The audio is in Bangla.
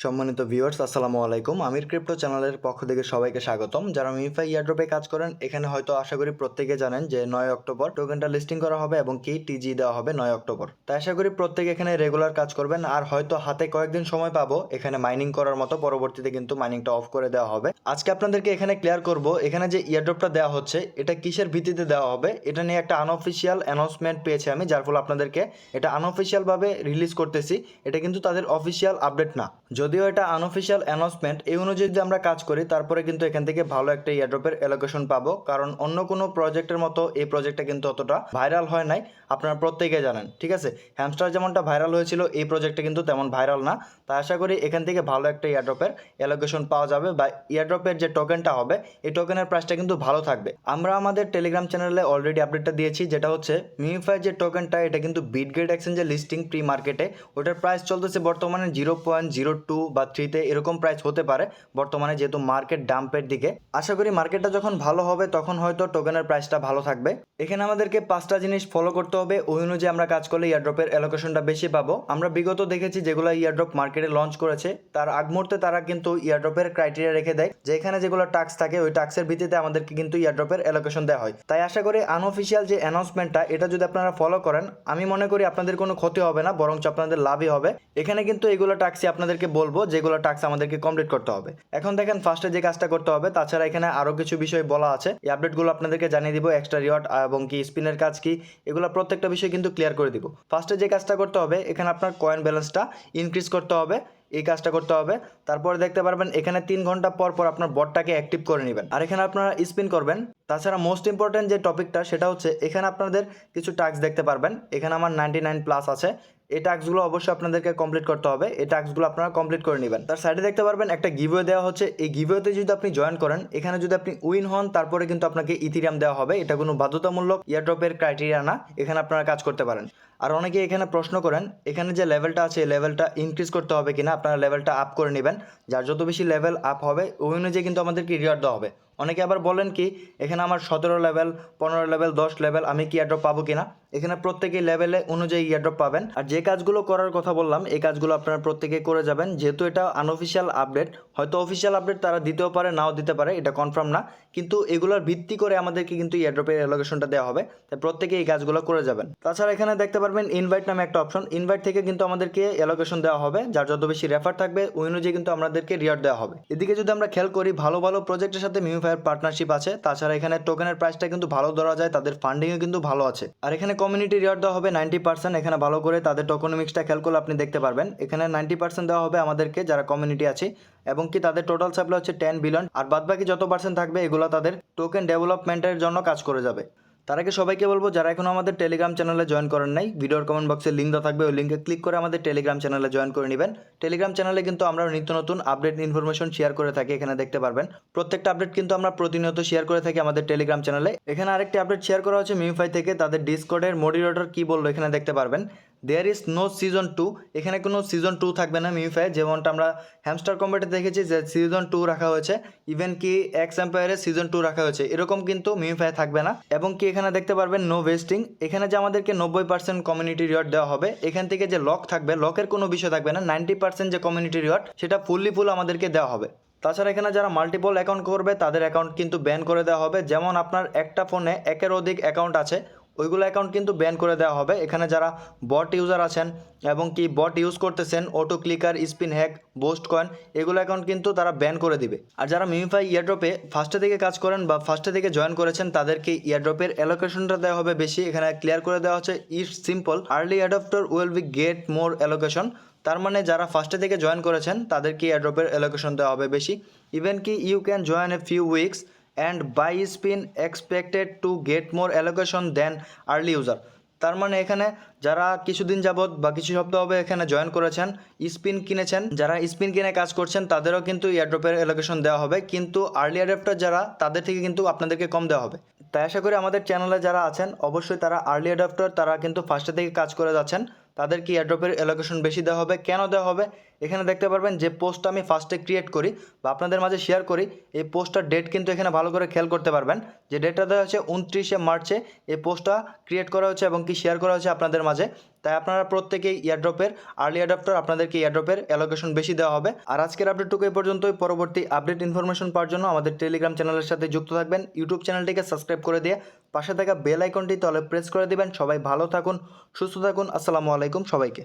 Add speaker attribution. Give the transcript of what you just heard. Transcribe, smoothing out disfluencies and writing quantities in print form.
Speaker 1: সম্মানিত ভিউয়ার্স, আসসালামু আলাইকুম। আমির ক্রিপ্টো চ্যানেলের পক্ষ থেকে সবাইকে স্বাগতম। যারা মিফাই ইয়ারড্রপে কাজ করেন, এখানে হয়তো আশা করি প্রত্যেকে জানেন যে 9 অক্টোবর টোকেনটা লিস্টিং করা হবে এবং কি টিজি দেওয়া হবে 9 অক্টোবর। তাই আশা করি প্রত্যেকে এখানে রেগুলার কাজ করবেন, আর হয়তো হাতে কয়েকদিন সময় পাবো এখানে মাইনিং করার মতো। পরবর্তীতে কিন্তু মাইনিংটা অফ করে দেওয়া হবে। আজকে আপনাদেরকে এখানে ক্লিয়ার করব এখানে যে ইয়ারড্রপটা দেওয়া হচ্ছে এটা কিসের ভিত্তিতে দেওয়া হবে। এটা নিয়ে একটা আনঅফিসিয়াল অ্যানাউন্সমেন্ট পেয়েছি আমি, যার ফলে আপনাদেরকে এটা আনঅফিসিয়াল ভাবে রিলিজ করতেছি। এটা কিন্তু তাদের অফিসিয়াল আপডেট না, যদিও এটা আনঅফিসিয়াল অ্যানাউন্সমেন্ট। এই অনুযায়ী যদি আমরা কাজ করি তারপরে কিন্তু এখান থেকে ভালো একটা ইয়ারড্রপের অ্যালোকেশন পাবো, কারণ অন্য কোনো প্রজেক্টের মতো এই প্রজেক্টটা কিন্তু অতটা ভাইরাল হয় নাই, আপনারা প্রত্যেকে জানেন। ঠিক আছে, হ্যামস্টার যেমনটা ভাইরাল হয়েছিল এই প্রজেক্টটা কিন্তু তেমন ভাইরাল না। তাই আশা করি এখান থেকে ভালো একটা ইয়ারড্রপের অ্যালোকেশন পাওয়া যাবে, বা ইয়ারড্রপের যে টোকেনটা হবে এই টোকেনের প্রাইসটা কিন্তু ভালো থাকবে। আমরা আমাদের টেলিগ্রাম চ্যানেলে অলরেডি আপডেটটা দিয়েছি, যেটা হচ্ছে মিউফাই যে টোকেনটা এটা কিন্তু বিটগেট এক্সচেঞ্জে লিস্টিং প্রি মার্কেটে, ওটার প্রাইস চলতেছে বর্তমানে 0.02 বা 3 এরকম প্রাইস হতে পারে বর্তমানে, যেহেতু মার্কেট ডাম্পের দিকে। আশা করি মার্কেটটা যখন ভালো হবে তখন হয়তো টোকেনের প্রাইসটা ভালো থাকবে। এখানে আমাদেরকে 5টা জিনিস ফলো করতে হবে, ওই অনুযায়ী আমরা কাজ করলে ইয়ারড্রপের অ্যালোকেশনটা বেশি পাবো। আমরা বিগত দেখেছি যেগুলো ইয়ারড্রপ মার্কেটে লঞ্চ করেছে তার আগ মুহূর্তে তারা কিন্তু ইয়ারড্রপের ক্রাইটেরিয়া রেখে দেয় যে এখানে যেগুলো টাস্ক থাকে ওই টাস্কের ভিত্তিতে আমাদেরকে কিন্তু ইয়ারড্রপের অ্যালোকেশন দেওয়া হয়। তাই আশা করি আনঅফিসিয়াল যে অ্যানাউন্সমেন্টটা এটা যদি আপনারা ফলো করেন, আমি মনে করি আপনাদের কোনো ক্ষতি হবে না, বরঞ্চ আপনাদের লাভই হবে। এখানে কিন্তু এগুলো টাস্কই আপনাদেরকে বলবো যেগুলো টাস্ক আমাদেরকে কমপ্লিট করতে হবে। এখন দেখেন ফার্স্টে যে কাজটা করতে হবে, তাছাড়া এখানে আরো কিছু বিষয় বলা আছে, এই আপডেটগুলো আপনাদেরকে জানিয়ে দিব। এক্সট্রা রিওয়ার্ড এবং কি স্পিনের কাজ কি, এগুলো প্রত্যেকটা বিষয় কিন্তু ক্লিয়ার করে দিব। ফার্স্টে যে কাজটা করতে হবে, এখানে আপনার কয়েন ব্যালেন্সটা ইনক্রিজ করতে হবে, এই কাজটা করতে হবে। তারপরে দেখতে পারবেন এখানে 3 ঘন্টা পর পর আপনার বটটাকে অ্যাক্টিভ করে নেবেন, আর এখানে আপনারা স্পিন করবেন। তাছাড়া মোস্ট ইম্পর্টেন্ট যে টপিকটা সেটা হচ্ছে এখানে আপনাদের কিছু টাস্ক দেখতে পারবেন। এখানে আমার 99 প্লাস আছে, এই টাস্কগুলো অবশ্যই আপনাদেরকে কমপ্লিট করতে হবে। এই টাস্কগুলো আপনারা কমপ্লিট করে নেবেন। তার সাইডে দেখতে পারবেন একটা গিভওয়ে দেওয়া হচ্ছে, এই গিভওয়েতে যদি আপনি জয়েন করেন, এখানে যদি আপনি উইন হন তারপরে কিন্তু আপনাকে ইথিরিয়াম দেওয়া হবে। এটা কোনো বাধ্যতামূলক ইয়ারড্রপের ক্রাইটেরিয়া না, এখানে আপনারা কাজ করতে পারেন। আর অনেকে এখানে প্রশ্ন করেন এখানে যে লেভেলটা আছে এই লেভেলটা ইনক্রিজ করতে হবে কিনা, আপনারা লেভেলটা আপ করে নেবেন। যার যত বেশি লেভেল আপ হবে ওই অনুযায়ী কিন্তু আমাদেরকে রিওয়ার্ড দেওয়া হবে। অনেকে আবার বলেন কি এখানে আমার 17 লেভেল, 15 লেভেল, 10 লেভেল, আমি কি ইয়ারড্রপ পাবো কিনা। এখানে প্রত্যেকেই লেভেলে অনুযায়ী ইয়ারড্রপ পাবেন। আর যে কাজগুলো করার কথা বললাম এই কাজগুলো আপনারা প্রত্যেকে করে যাবেন, যেহেতু এটা আনঅফিসিয়াল আপডেট। হয়তো অফিসিয়াল আপডেট তারা দিতেও পারে নাও দিতে পারে, এটা কনফার্ম না, কিন্তু এগুলোর ভিত্তি করে আমাদেরকে কিন্তু ইয়ারড্রপের অ্যালোকেশনটা দেওয়া হবে। তাই প্রত্যেকে এই কাজগুলো করে যাবেন। তাছাড়া এখানে দেখতে পারবেন ইনভাইট নামে একটা অপশন, ইনভাইট থেকে কিন্তু আমাদেরকে অ্যালোকেশন দেওয়া হবে। যার যত বেশি রেফার থাকবে ওই অনুযায়ী কিন্তু আমাদেরকে রিওয়ার্ড দেওয়া হবে। এদিকে যদি আমরা খেয়াল করি ভালো ভালো প্রজেক্টের সাথে মিউফাইয়ের পার্টনারশিপ আছে। তাছাড়া এখানে টোকেনের প্রাইসটা কিন্তু ভালো ধরা যায়, তাদের ফান্ডিংও কিন্তু ভালো আছে। আর এখানে কমিউনিটি রিওয়ার্ড দেওয়া হবে 90%। এখানে ভালো করে তাদের টোকেনমিক্সটা খেয়াল করলে আপনি দেখতে পারবেন এখানে 90% দেওয়া হবে আমাদেরকে যারা কমিউনিটি আছে, এবং কি তাদের টোটাল সাপ্লাই হচ্ছে 10 বিলিয়ন। আর বাদবাকি যত পার্সেন্ট থাকবে এগুলো তাদের টোকেন ডেভেলপমেন্টের জন্য কাজ করে যাবে। তার আগে সবাইকে বলবো যারা এখনো আমাদের টেলিগ্রাম চ্যানেলে জয়েন করেন নাই, ভিডিওর কমেন্ট বক্সে লিঙ্ক দেওয়া থাকবে, ওই লিঙ্কে ক্লিক করে আমাদের টেলিগ্রাম চ্যানেলে জয়েন করে নেবেন। টেলিগ্রাম চ্যানেলে কিন্তু আমরা নিত্য নতুন আপডেট ইনফরমেশন শেয়ার করে থাকি, এখানে দেখতে পারবেন প্রত্যেকটা আপডেট কিন্তু আমরা প্রতিনিয়ত শেয়ার করে থাকি আমাদের টেলিগ্রাম চ্যানেলে। এখানে আরেকটি আপডেট শেয়ার করা হচ্ছে মিউফাই থেকে, তাদের ডিসকর্ডের মডিরেটর কি বললো এখানে দেখতে পারবেন। দেয়ার ইজ নো সিজন 2, এখানে কোনো সিজন 2 থাকবে না মিউফাই, যেমনটা আমরা হ্যামস্টার কম্বেটে দেখেছি যে সিজন 2 রাখা হয়েছে, ইভেন কি এক্স এম্পায়ারে সিজন 2 রাখা হয়েছে, এরকম কিন্তু মিউফাই থাকবে না। এবং কি এখানে দেখতে পারবেন নো ওয়েস্টিং, এখানে যে আমাদেরকে 90% কমিউনিটি রিওয়ার্ড দেওয়া হবে, এখান থেকে যে লক থাকবে লকের কোনো বিষয় থাকবে না। 90% যে কমিউনিটি রিওয়ার্ড সেটা ফুল আমাদেরকে দেওয়া হবে। তাছাড়া এখানে যারা মাল্টিপল অ্যাকাউন্ট করবে তাদের অ্যাকাউন্ট কিন্তু ব্যান করে দেওয়া হবে। যেমন আপনার একটা ফোনে একের অধিক অ্যাকাউন্ট আছে ওইগুলো অ্যাকাউন্ট কিন্তু ব্যান করে দেওয়া হবে। এখানে যারা বট ইউজার আছেন এবং কি বট ইউজ করতেছেন, auto clicker, spin hack, boost coin, এগুলো অ্যাকাউন্ট কিন্তু তারা ব্যান করে দিবে। আর যারা মিউফাই ইয়ারড্রপে ফার্স্টে থেকে কাজ করেন বা ফার্স্টে থেকে জয়েন করেছেন তাদেরকে ইয়ারড্রপের অ্যালোকেশনটা দেওয়া হবে বেশি। এখানে ক্লিয়ার করে দেওয়া হচ্ছে it's simple, early adapter will be gate more allocation. তার মানে যারা ফার্স্টে থেকে জয়েন করেছেন তাদেরকে ইয়ারড্রপের অ্যালোকেশন দেওয়া হবে বেশি। ইভেন কি you can join a few weeks and buy spin expected to get more allocation then early user. তার মানে এখানে যারা কিছুদিন যাবত বা কিছু সপ্তাহ হবে এখানে জয়েন করেছেন, স্পিন কিনেছেন, যারা স্পিন কিনে কাজ করছেন তাদেরও কিন্তু ইয়ারড্রপের অ্যালোকেশন দেওয়া হবে, কিন্তু আর্লি অ্যাডাপ্টার যারা তাদের থেকে কিন্তু আপনাদেরকে কম দেওয়া হবে। তাই আশা করি আমাদের চ্যানেলে যারা আছেন অবশ্যই তারা আর্লি অ্যাডাপ্টার, তারা কিন্তু ফার্স্টে থেকে কাজ করে যাচ্ছেন, তাদেরকে ইয়ারড্রপের অ্যালোকেশন বেশি দেওয়া হবে। কেন দেওয়া হবে এখানে দেখতে পারবেন যে পোস্টটা আমি ফার্স্টে ক্রিয়েট করি বা আপনাদের মাঝে শেয়ার করি, এই পোস্টটার ডেট কিন্তু এখানে ভালো করে খেয়াল করতে পারবেন যে ডেটটা দেওয়া হচ্ছে 29শে মার্চে এই পোস্টটা ক্রিয়েট করা হচ্ছে এবং কি শেয়ার করা হচ্ছে আপনাদের মাঝে। তাই আপনারা প্রত্যেকেই ইয়ারড্রপের আর্লি অ্যাডাপ্টার, আপনাদেরকে ইয়ারড্রপের অ্যালোকেশন বেশি দেওয়া হবে। আর আজকের আপডেটটুকু এই পর্যন্তই। পরবর্তী আপডেট ইনফরমেশন পাওয়ার জন্য আমাদের টেলিগ্রাম চ্যানেলের সাথে যুক্ত থাকবেন। ইউটিউব চ্যানেলটিকে সাবস্ক্রাইব করে দিয়ে পাশে থাকা বেল আইকনটি তলে প্রেস করে দিবেন। সবাই ভালো থাকুন, সুস্থ থাকুন। আসসালামু আলাইকুম সবাইকে।